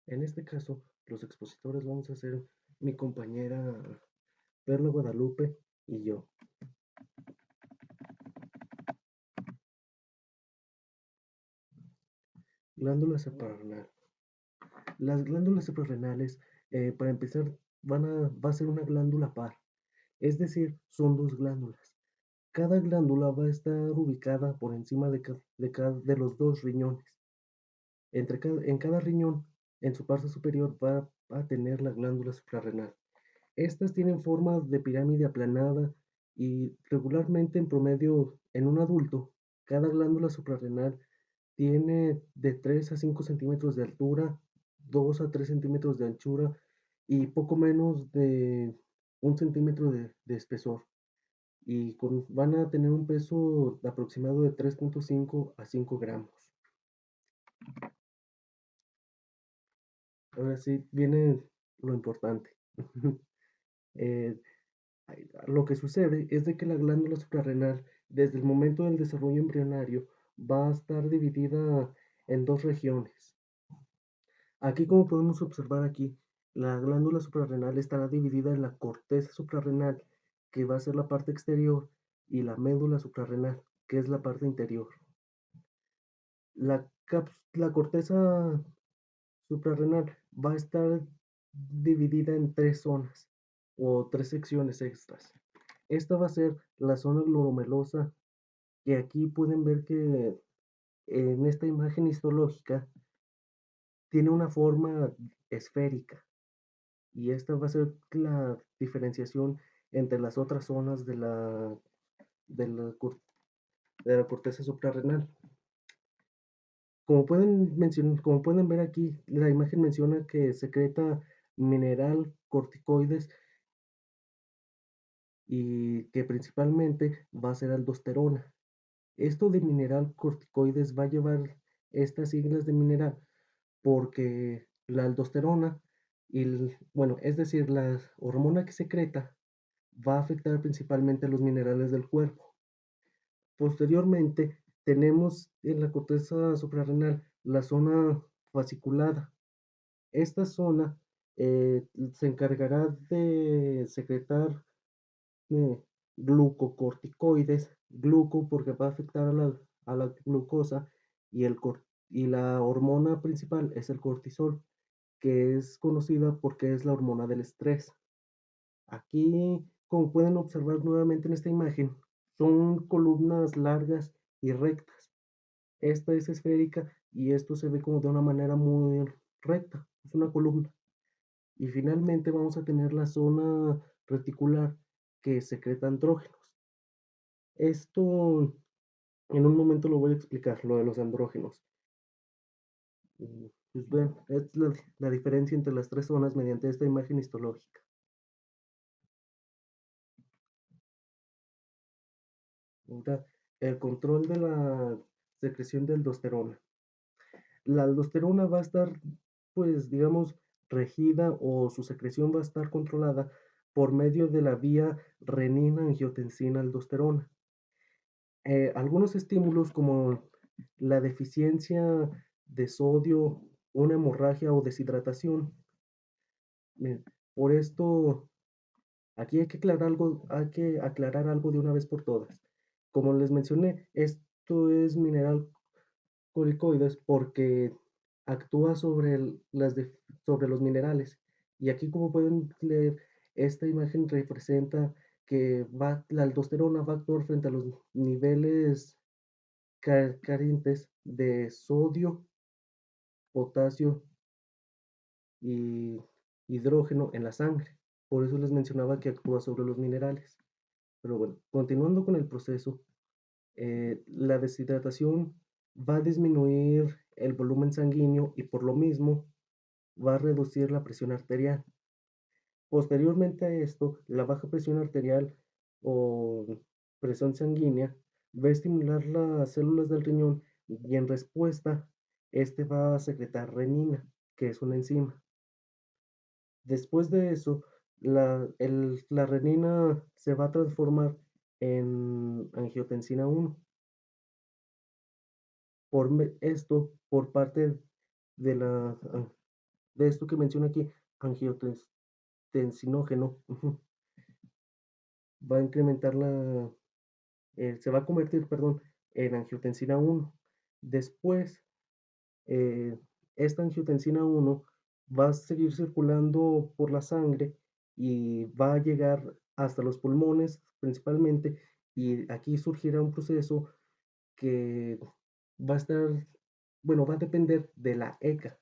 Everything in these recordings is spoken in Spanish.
En este caso, los expositores vamos a ser mi compañera Perla Guadalupe y yo. Glándula suprarrenal. Las glándulas suprarrenales, para empezar, va a ser una glándula par, es decir, son dos glándulas. Cada glándula va a estar ubicada por encima de los dos riñones. En cada riñón, en su parte superior, va a tener la glándula suprarrenal. Estas tienen forma de pirámide aplanada y regularmente en promedio en un adulto, cada glándula suprarrenal tiene de 3 a 5 centímetros de altura, 2 a 3 centímetros de anchura y poco menos de 1 centímetro de espesor. Y van a tener un peso aproximado de 3,5 a 5 gramos. Ahora sí, viene lo importante. Eh, lo que sucede es de que la glándula suprarrenal, desde el momento del desarrollo embrionario, va a estar dividida en dos regiones. Aquí, como podemos observar aquí, la glándula suprarrenal estará dividida en la corteza suprarrenal, que va a ser la parte exterior, y la médula suprarrenal, que es la parte interior. La corteza suprarrenal va a estar dividida en tres zonas o tres secciones extras. Esta va a ser la zona glomerulosa, que aquí pueden ver que en esta imagen histológica tiene una forma esférica y esta va a ser la diferenciación entre las otras zonas de la, de la corteza suprarrenal. Como pueden ver aquí, la imagen menciona que secreta mineral corticoides y que principalmente va a ser aldosterona. Esto de mineral corticoides va a llevar estas siglas de mineral porque la aldosterona bueno, es decir, la hormona que secreta va a afectar principalmente a los minerales del cuerpo. Posteriormente, tenemos en la corteza suprarrenal la zona fasciculada. Esta zona se encargará de secretar eh, glucocorticoides, gluco porque va a afectar a la glucosa y, y la hormona principal es el cortisol, que es conocida porque es la hormona del estrés. Aquí, como pueden observar nuevamente en esta imagen, son columnas largas y rectas. Esta es esférica y esto se ve como de una manera muy recta, es una columna. Y finalmente vamos a tener la zona reticular que secreta andrógenos. Esto en un momento lo voy a explicar, lo de los andrógenos. Pues ven, es la diferencia entre las tres zonas mediante esta imagen histológica. Ahora, el control de la secreción de aldosterona. La aldosterona va a estar, pues, digamos, regida o su secreción va a estar controlada por medio de la vía renina-angiotensina-aldosterona. Algunos estímulos como la deficiencia de sodio, una hemorragia o deshidratación. Bien, por esto, aquí hay que aclarar algo de una vez por todas. Como les mencioné, esto es mineral coricoides porque actúa sobre, sobre los minerales. Y aquí, como pueden leer, esta imagen representa que la aldosterona va a actuar frente a los niveles carentes de sodio, potasio y hidrógeno en la sangre. Por eso les mencionaba que actúa sobre los minerales. Pero bueno, continuando con el proceso, la deshidratación va a disminuir el volumen sanguíneo y por lo mismo va a reducir la presión arterial. Posteriormente a esto, la baja presión arterial o presión sanguínea va a estimular las células del riñón y en respuesta, este va a secretar renina, que es una enzima. Después de eso, la renina se va a transformar en angiotensina 1. Esto por parte de la de esto que menciona aquí, angiotensinógeno, va a incrementar se va a convertir, perdón, en angiotensina 1. Después, eh, esta angiotensina 1 va a seguir circulando por la sangre y va a llegar hasta los pulmones principalmente, y aquí surgirá un proceso que va a estar, bueno, va a depender de la ECA.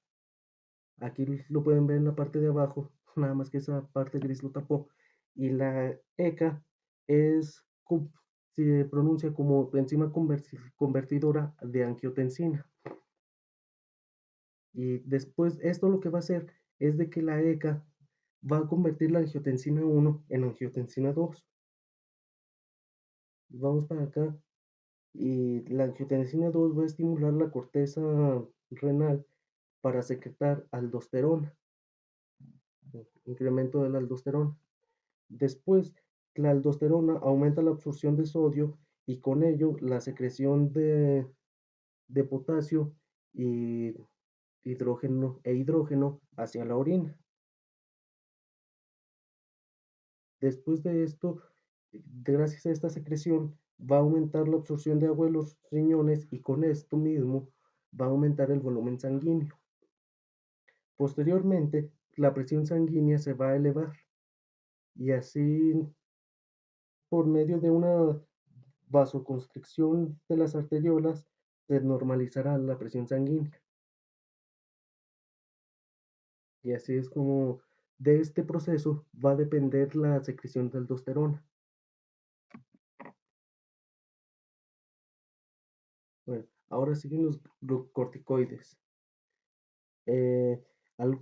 Aquí lo pueden ver en la parte de abajo, nada más que esa parte gris lo tapó. Y la ECA es, se pronuncia como enzima convertidora de angiotensina. Y después esto lo que va a hacer es de que la ECA va a convertir la angiotensina 1 en angiotensina 2. Vamos para acá. Y la angiotensina 2 va a estimular la corteza renal para secretar aldosterona, incremento de la aldosterona. Después, la aldosterona aumenta la absorción de sodio y con ello la secreción de potasio y hidrógeno hacia la orina. Después de esto, gracias a esta secreción, va a aumentar la absorción de agua en los riñones y con esto mismo va a aumentar el volumen sanguíneo. Posteriormente, la presión sanguínea se va a elevar y así por medio de una vasoconstricción de las arteriolas se normalizará la presión sanguínea. Y así es como de este proceso va a depender la secreción de aldosterona. Bueno, ahora siguen los glucocorticoides. Eh, al-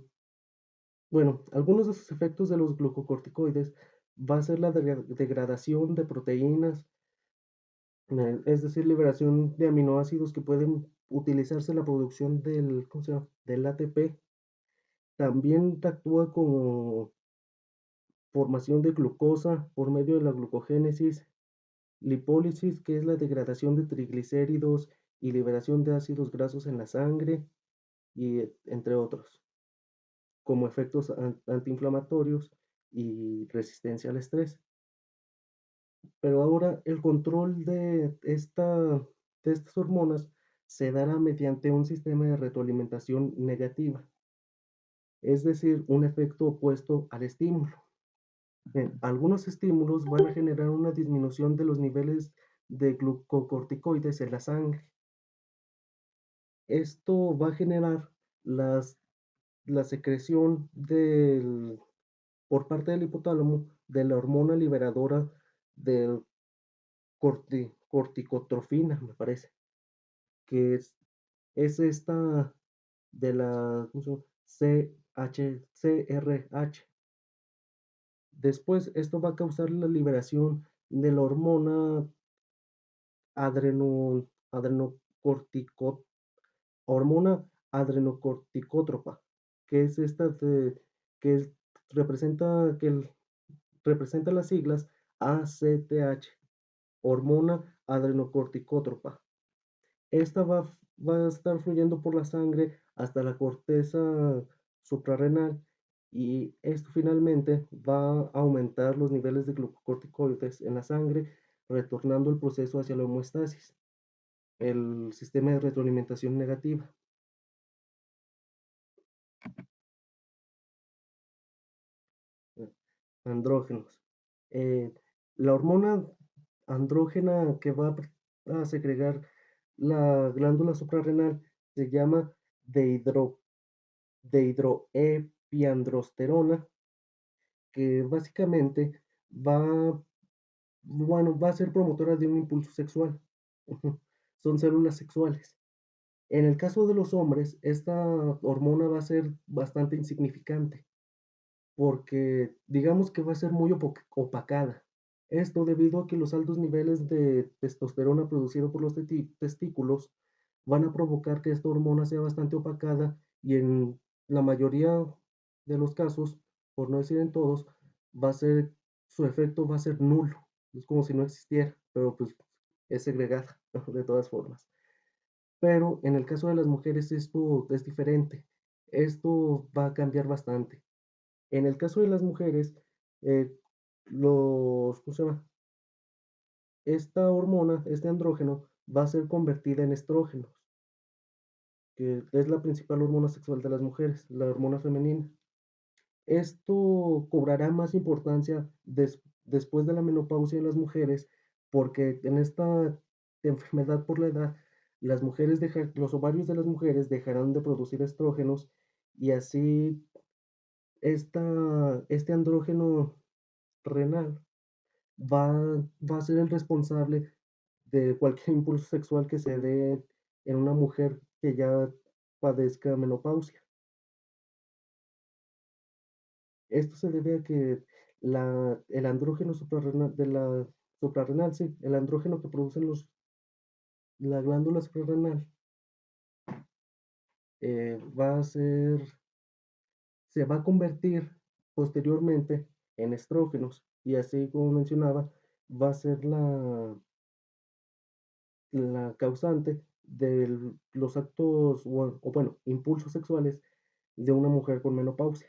bueno, algunos de sus efectos de los glucocorticoides va a ser la degradación de proteínas, es decir, liberación de aminoácidos que pueden utilizarse en la producción del, ¿cómo se llama?, del ATP. También actúa como formación de glucosa por medio de la glucogénesis, lipólisis, que es la degradación de triglicéridos y liberación de ácidos grasos en la sangre, y entre otros, como efectos antiinflamatorios y resistencia al estrés. Pero ahora el control de estas hormonas se dará mediante un sistema de retroalimentación negativa, es decir, un efecto opuesto al estímulo. Bien, algunos estímulos van a generar una disminución de los niveles de glucocorticoides en la sangre. Esto va a generar las, la secreción por parte del hipotálamo de la hormona liberadora del corticotrofina, me parece, que es esta de la, ¿cómo se llama?, CRH. Después, esto va a causar la liberación de la hormona adreno, adrenocortico, hormona adrenocorticótropa, que es que representa, representa las siglas ACTH, hormona adrenocorticótropa. Esta va a estar fluyendo por la sangre hasta la corteza suprarrenal y esto finalmente va a aumentar los niveles de glucocorticoides en la sangre, retornando el proceso hacia la homeostasis, el sistema de retroalimentación negativa. Andrógenos. Eh, la hormona andrógena que va a segregar la glándula suprarrenal se llama dehidroepiandrosterona, que básicamente va, bueno, va a ser promotora de un impulso sexual. Son células sexuales. En el caso de los hombres, esta hormona va a ser bastante insignificante porque digamos que va a ser muy opacada. Esto debido a que los altos niveles de testosterona producido por los testículos van a provocar que esta hormona sea bastante opacada y en la mayoría de los casos, por no decir en todos, va a ser, su efecto va a ser nulo. Es como si no existiera, pero pues es segregada de todas formas. Pero en el caso de las mujeres esto es diferente. Esto va a cambiar bastante. En el caso de las mujeres, eh, ¿cómo se llama? Esta hormona, este andrógeno, va a ser convertida en estrógenos, que es la principal hormona sexual de las mujeres, la hormona femenina. Esto cobrará más importancia después de la menopausia en las mujeres, porque en esta enfermedad por la edad, los ovarios de las mujeres dejarán de producir estrógenos y así este andrógeno renal va, va a ser el responsable de cualquier impulso sexual que se dé en una mujer que ya padezca menopausia. Esto se debe a que el andrógeno suprarrenal, sí, el andrógeno que producen la glándula suprarrenal, va a ser, se va a convertir posteriormente en estrógenos y así como mencionaba, va a ser la causante de los actos o bueno, impulsos sexuales de una mujer con menopausia.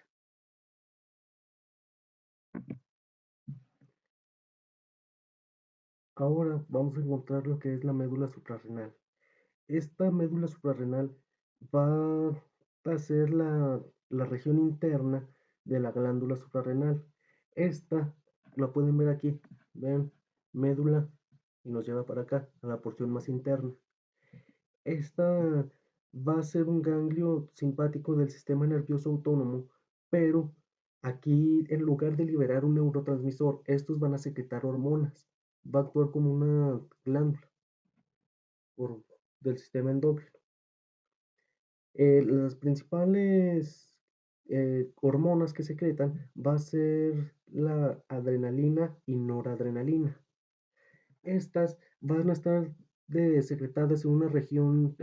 Ahora vamos a encontrar lo que es la médula suprarrenal. Esta médula suprarrenal va a ser la región interna de la glándula suprarrenal. Esta la pueden ver aquí, ven, médula y nos lleva para acá, a la porción más interna. Esta va a ser un ganglio simpático del sistema nervioso autónomo, pero aquí en lugar de liberar un neurotransmisor, estos van a secretar hormonas. Va a actuar como una glándula por- del sistema endocrino. Las principales hormonas que secretan va a ser la adrenalina y noradrenalina. Estas van a estar secretadas en una región,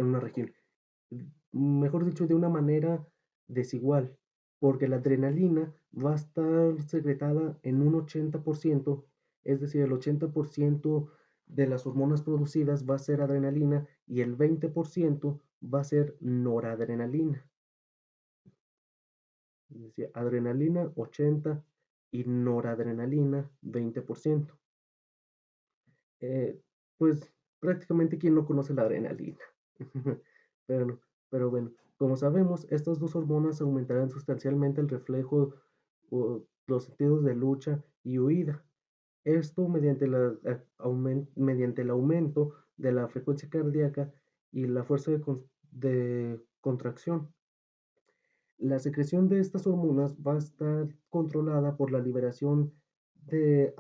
mejor dicho, de una manera desigual, porque la adrenalina va a estar secretada en un 80%, es decir, el 80% de las hormonas producidas va a ser adrenalina y el 20% va a ser noradrenalina. Es decir, adrenalina 80 y noradrenalina 20%. Eh, pues prácticamente quien no conoce la adrenalina. Pero, pero bueno, como sabemos, estas dos hormonas aumentarán sustancialmente el reflejo o los sentidos de lucha y huida. Esto mediante el aumento de la frecuencia cardíaca y la fuerza de contracción. La secreción de estas hormonas va a estar controlada por la liberación de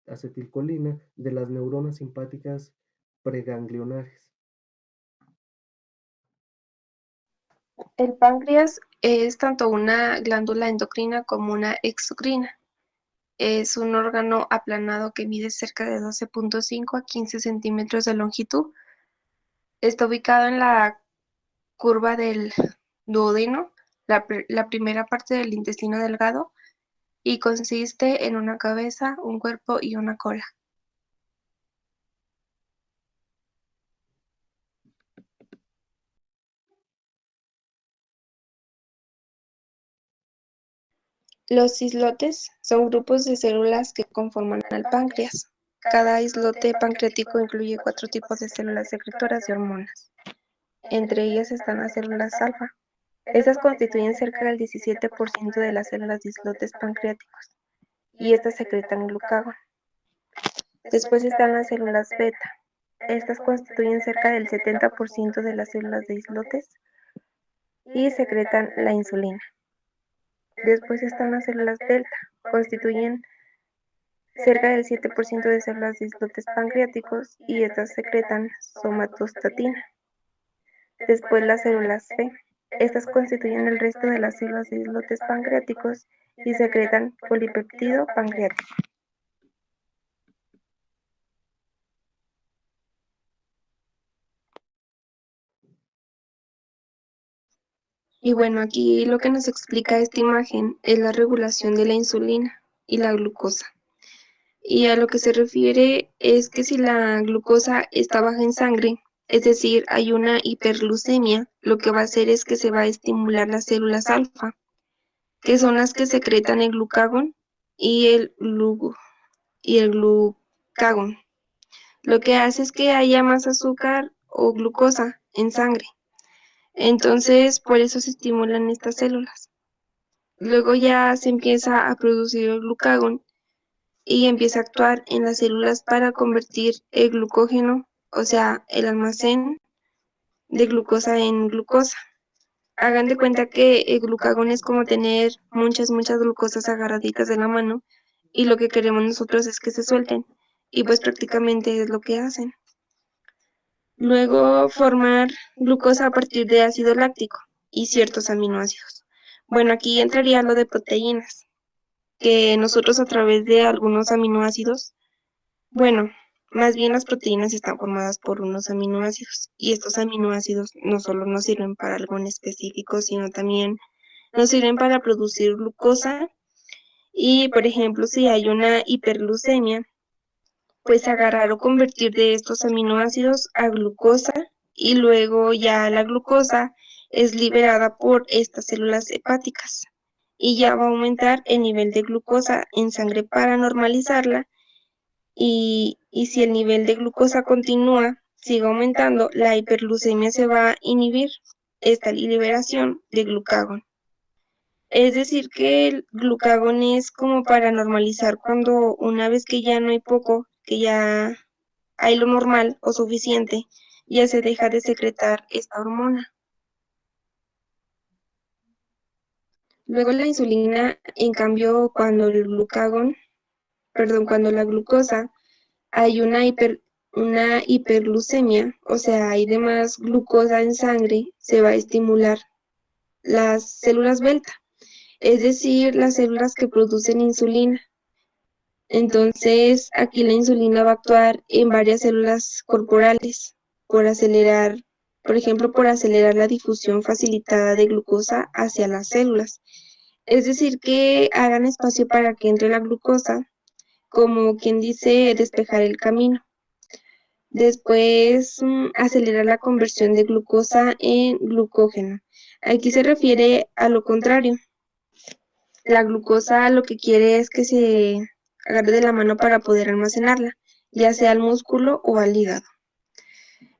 acetilcolina de las neuronas simpáticas preganglionares. El páncreas es tanto una glándula endocrina como una exocrina. Es un órgano aplanado que mide cerca de 12.5 a 15 centímetros de longitud. Está ubicado en la curva del duodeno, la primera parte del intestino delgado, y consiste en una cabeza, un cuerpo y una cola. Los islotes son grupos de células que conforman al páncreas. Cada islote pancreático incluye 4 tipos de células secretoras de hormonas. Entre ellas están las células alfa. Estas constituyen cerca del 17% de las células de islotes pancreáticos y estas secretan glucagón. Después están las células beta. Estas constituyen cerca del 70% de las células de islotes y secretan la insulina. Después están las células delta. Constituyen cerca del 7% de células de islotes pancreáticos y estas secretan somatostatina. Después las células C. Estas constituyen el resto de las células de islotes pancreáticos y secretan polipeptido pancreático. Y bueno, aquí lo que nos explica esta imagen es la regulación de la insulina y la glucosa. Y a lo que se refiere es que si la glucosa está baja en sangre, es decir, hay una hiperglucemia, lo que va a hacer es que se va a estimular las células alfa, que son las que secretan el glucagón y y el glucagón. Lo que hace es que haya más azúcar o glucosa en sangre. Entonces, por eso se estimulan estas células. Luego ya se empieza a producir el glucagón y empieza a actuar en las células para convertir el glucógeno, o sea, el almacén de glucosa en glucosa. Hagan de cuenta que el glucagón es como tener muchas glucosas agarraditas de la mano y lo que queremos nosotros es que se suelten y pues prácticamente es lo que hacen. Luego formar glucosa a partir de ácido láctico y ciertos aminoácidos. Bueno, aquí entraría lo de proteínas, que nosotros a través de algunos aminoácidos, bueno, más bien las proteínas están formadas por unos aminoácidos y estos aminoácidos no solo nos sirven para algo en específico, sino también nos sirven para producir glucosa y, por ejemplo, si hay una hiperglucemia, pues agarrar o convertir de estos aminoácidos a glucosa y luego ya la glucosa es liberada por estas células hepáticas y ya va a aumentar el nivel de glucosa en sangre para normalizarla y si el nivel de glucosa continúa, sigue aumentando, la hiperglucemia se va a inhibir esta liberación de glucagón. Es decir, que el glucagón es como para normalizar cuando una vez que ya no hay poco, que ya hay lo normal o suficiente, ya se deja de secretar esta hormona. Luego la insulina, en cambio, cuando cuando la glucosa hay una hiperglucemia, o sea, hay de más glucosa en sangre, se va a estimular las células beta, es decir, las células que producen insulina. Entonces, aquí la insulina va a actuar en varias células corporales por acelerar, por ejemplo, por acelerar la difusión facilitada de glucosa hacia las células. Es decir, que hagan espacio para que entre la glucosa, como quien dice, despejar el camino. Después, acelerar la conversión de glucosa en glucógeno. Aquí se refiere a lo contrario. La glucosa lo que quiere es que se agarre de la mano para poder almacenarla, ya sea al músculo o al hígado.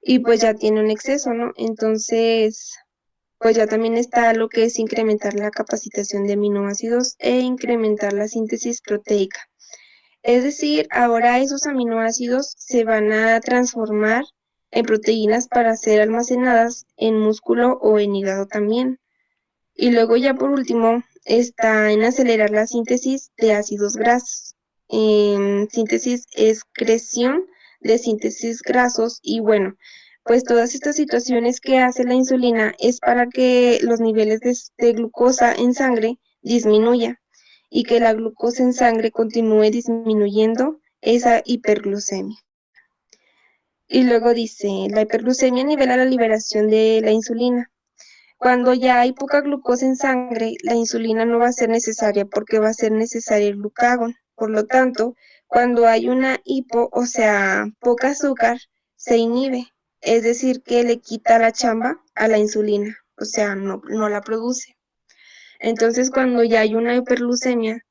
Y pues ya tiene un exceso, ¿no? Entonces, pues ya también está lo que es incrementar la capacitación de aminoácidos e incrementar la síntesis proteica. Es decir, ahora esos aminoácidos se van a transformar en proteínas para ser almacenadas en músculo o en hígado también. Y luego ya por último está en acelerar la síntesis de ácidos grasos, en síntesis excreción de síntesis grasos y bueno, pues todas estas situaciones que hace la insulina es para que los niveles de glucosa en sangre disminuya y que la glucosa en sangre continúe disminuyendo esa hiperglucemia. Y luego dice, la hiperglucemia nivela la liberación de la insulina. Cuando ya hay poca glucosa en sangre, la insulina no va a ser necesaria porque va a ser necesario el glucagón. Por lo tanto, cuando hay una hipo, o sea, poca azúcar, se inhibe. Es decir, que le quita la chamba a la insulina, o sea, no la produce. Entonces, cuando ya hay una hiperglucemia,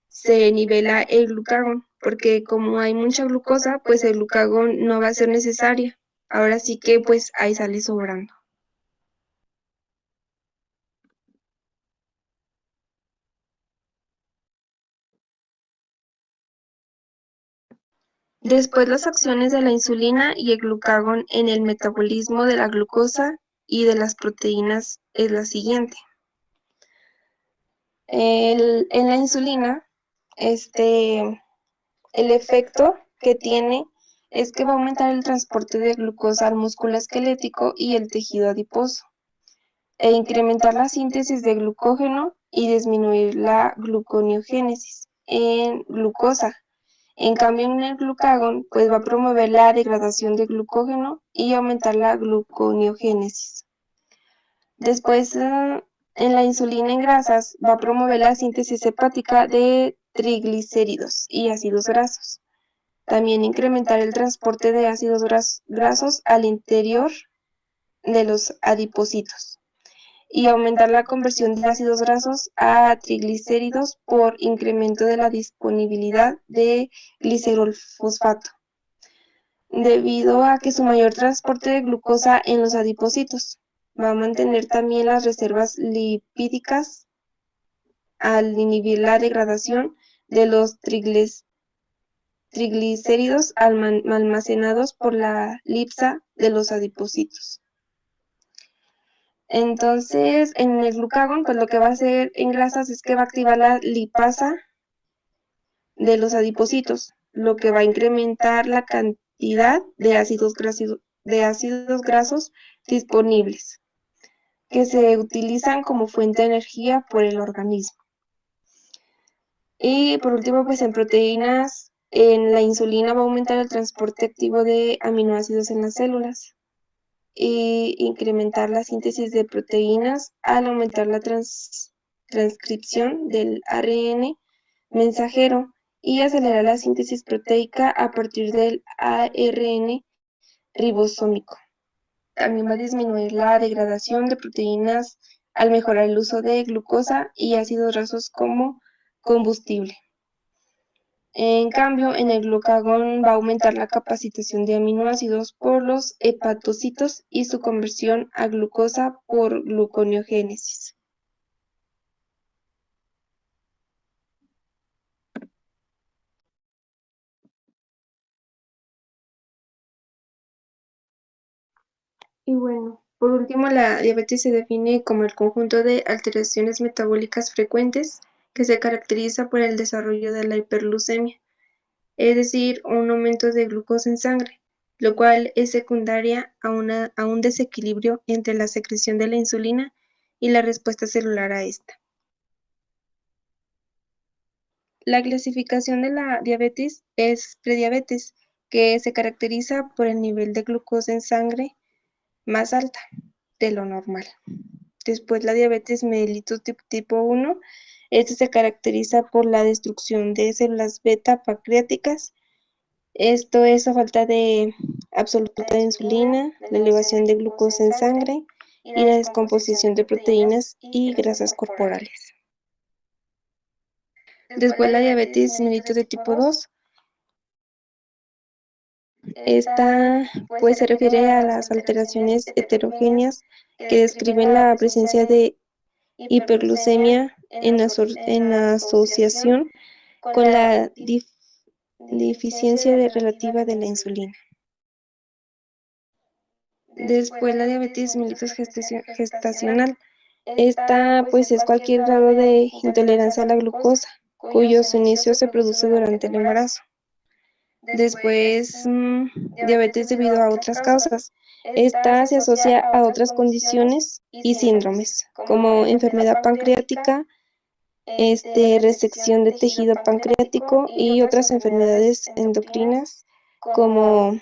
se nivela el glucagón, porque como hay mucha glucosa, pues el glucagón no va a ser necesario. Ahora sí que pues ahí sale sobrando. Después las acciones de la insulina y el glucagón en el metabolismo de la glucosa y de las proteínas es la siguiente. En la insulina, el efecto que tiene es que va a aumentar el transporte de glucosa al músculo esquelético y el tejido adiposo, e incrementar la síntesis de glucógeno y disminuir la gluconeogénesis en glucosa. En cambio, en el glucagón, pues va a promover la degradación de glucógeno y aumentar la gluconeogénesis. Después, en la insulina en grasas, va a promover la síntesis hepática de triglicéridos y ácidos grasos. También incrementar el transporte de ácidos grasos al interior de los adipocitos y aumentar la conversión de ácidos grasos a triglicéridos por incremento de la disponibilidad de glicerol-fosfato, debido a que su mayor transporte de glucosa en los adipocitos va a mantener también las reservas lipídicas al inhibir la degradación de los triglicéridos almacenados por la lipasa de los adipocitos. Entonces, en el glucagón, pues lo que va a hacer en grasas es que va a activar la lipasa de los adipocitos, lo que va a incrementar la cantidad de ácidos grasos disponibles, que se utilizan como fuente de energía por el organismo. Y por último, pues en proteínas, en la insulina va a aumentar el transporte activo de aminoácidos en las células y incrementar la síntesis de proteínas al aumentar la transcripción del ARN mensajero y acelerar la síntesis proteica a partir del ARN ribosómico. También va a disminuir la degradación de proteínas al mejorar el uso de glucosa y ácidos grasos como combustible. En cambio, en el glucagón va a aumentar la capacitación de aminoácidos por los hepatocitos y su conversión a glucosa por gluconeogénesis. Y bueno, por último, la diabetes se define como el conjunto de alteraciones metabólicas frecuentes que se caracteriza por el desarrollo de la hiperglucemia, es decir, un aumento de glucosa en sangre, lo cual es secundaria a un desequilibrio entre la secreción de la insulina y la respuesta celular a esta. La clasificación de la diabetes es prediabetes, que se caracteriza por el nivel de glucosa en sangre más alta de lo normal. Después la diabetes mellitus tipo 1, este se caracteriza por la destrucción de células beta pancreáticas. Esto es a falta de absoluta de insulina, la elevación de glucosa en sangre y la descomposición de proteínas y grasas corporales. Después la diabetes mellitus de tipo 2. Esta pues se refiere a las alteraciones heterogéneas que describen la presencia de hiperglucemia en asociación con la deficiencia relativa de la insulina. Después la diabetes mellitus gestacional. Esta pues es cualquier grado de intolerancia a la glucosa, cuyo inicio se produce durante el embarazo. Después, diabetes debido a otras causas. Esta se asocia a otras condiciones y síndromes, como enfermedad pancreática, resección de tejido pancreático y otras enfermedades endocrinas, como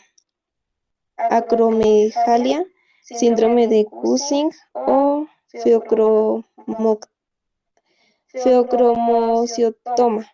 acromegalia, síndrome de Cushing o feocromocitoma.